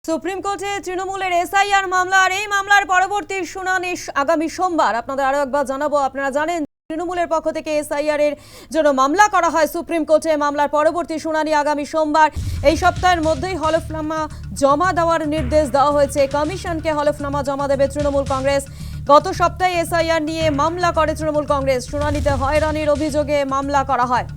Supreme কোর্টে তৃণমূলের SIR মামলা আর এই মামলার পরবর্তী শুনানি আগামী সোমবার। আপনাদের আরো একবার জানাবো, আপনারা জানেন তৃণমূলের পক্ষ থেকে এসআইআর এর জন্য মামলা করা হয় সুপ্রিম কোর্টে। মামলার পরবর্তী শুনানি আগামী সোমবার। এই সপ্তাহের মধ্যেই হলফনামা জমা দেওয়ার নির্দেশ দেওয়া হয়েছে কমিশনকে। হলফনামা জমা দেবে তৃণমূল কংগ্রেস। গত সপ্তাহে এসআইআর নিয়ে মামলা করে তৃণমূল কংগ্রেস। শুনানিতে হয়রানির অভিযোগে মামলা করা হয়।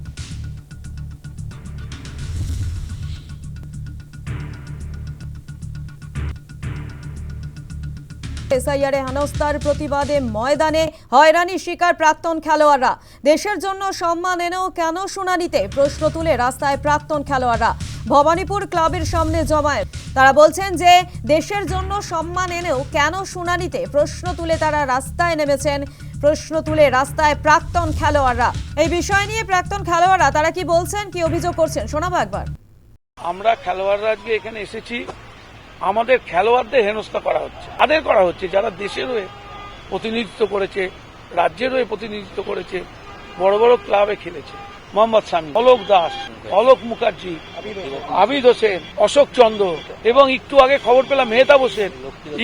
এসআইআর হেনস্থার প্রতিবাদে ময়দানে, হয়রানি শিকার প্রাক্তন খেলোয়াড়রা। দেশের জন্য সম্মান এনেও কেন শুনানিতে, প্রশ্ন তুলে রাস্তায় প্রাক্তন খেলোয়াড়রা। ভবানীপুর ক্লাবের সামনে জমায়েত। তারা বলছেন যে দেশের জন্য সম্মান এনেও কেন শুনানিতে, প্রশ্ন তুলে তারা রাস্তায় নেমেছেন। প্রশ্ন তুলে রাস্তায় প্রাক্তন খেলোয়াড়রা। এই বিষয় নিয়ে প্রাক্তন খেলোয়াড়রা তারা কি বলছেন, কি অভিযোগ করছেন শোনাবো একবার। আমরা খেলোয়াড়রা আজকে এখানে এসেছি, আমাদের খেলোয়াড়দের হেনস্থা করা হচ্ছে। তাদের করা হচ্ছে যারা দেশের হয়ে প্রতিনিধিত্ব করেছে, রাজ্যের হয়ে প্রতিনিধিত্ব করেছে, বড় বড় ক্লাবে খেলেছে। মোহাম্মদ শামী, অলোক দাস, অলোক মুখার্জি, আবিদ হোসেন, অশোক চন্দ্র, এবং একটু আগে খবর পেলাম মেহতাব হোসেন,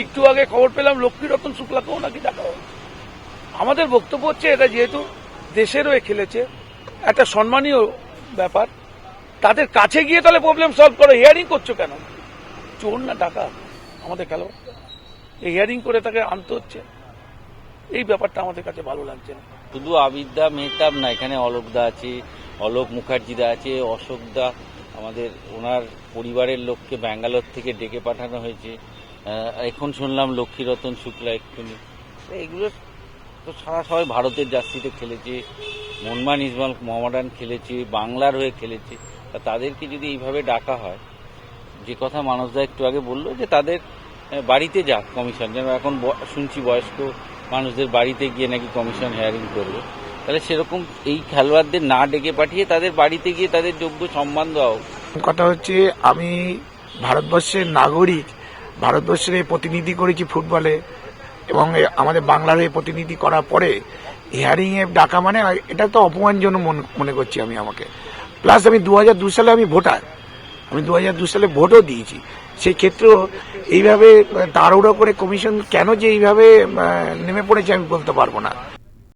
একটু আগে খবর পেলাম লক্ষ্মীরতন শুক্লাকেও নাকি ডাকা হয়েছে। আমাদের বক্তব্য হচ্ছে এটা যেহেতু দেশের হয়ে খেলেছে, একটা সম্মানীয় ব্যাপার, তাদের কাছে গিয়ে তাহলে প্রবলেম সলভ করো। হিয়ারিং করছো কেন? চোর না ডাকা আমাদের খেলোয়াড়, এই হিয়ারিং করে তাকে আনতে হচ্ছে। এই ব্যাপারটা আমাদের কাছে ভালো লাগছে না। শুধু আবিদদা মেহতাব না, এখানে অলোকদা আছে, অলোক মুখার্জিদা আছে, অশোকদা, আমাদের ওনার পরিবারের লোককে ব্যাঙ্গালোর থেকে ডেকে পাঠানো হয়েছে। এখন শুনলাম লক্ষ্মীরতন শুক্লা এক্ষুনি। এগুলো তো সারা সবাই ভারতের জার্সিতে খেলেছে, মনমান ইসমাল মোহামেডান খেলেছে, বাংলার হয়ে খেলেছে। তা তাদেরকে যদি এইভাবে ডাকা হয়, যে কথা মানসদা একটু আগে বললো যে তাদের বাড়িতে যাক কমিশন, যেন এখন শুনছি বয়স্ক মানুষদের বাড়িতে গিয়ে নাকি কমিশন হিয়ারিং করবে, তাহলে সেরকম এই খেলোয়াড়দের না ডেকে পাঠিয়ে তাদের বাড়িতে গিয়ে তাদের যোগ্য সম্মান দেওয়া হোক। কথা হচ্ছে, আমি ভারতবর্ষের নাগরিক, ভারতবর্ষের প্রতিনিধি করেছি ফুটবলে, এবং আমাদের বাংলার প্রতিনিধি করার পরে হিয়ারিং এ ডাকা মানে এটা তো অপমানজনক মনে করছি আমি আমাকে। প্লাস আমি 2002 সালে আমি ভোটার, আমি 2002 সালে ভোটও দিয়েছি। সেই ক্ষেত্রেও এইভাবে তাড়াহুড়ো করে কমিশন কেন যে এইভাবে নেমে পড়েছে আমি বলতে পারবো না।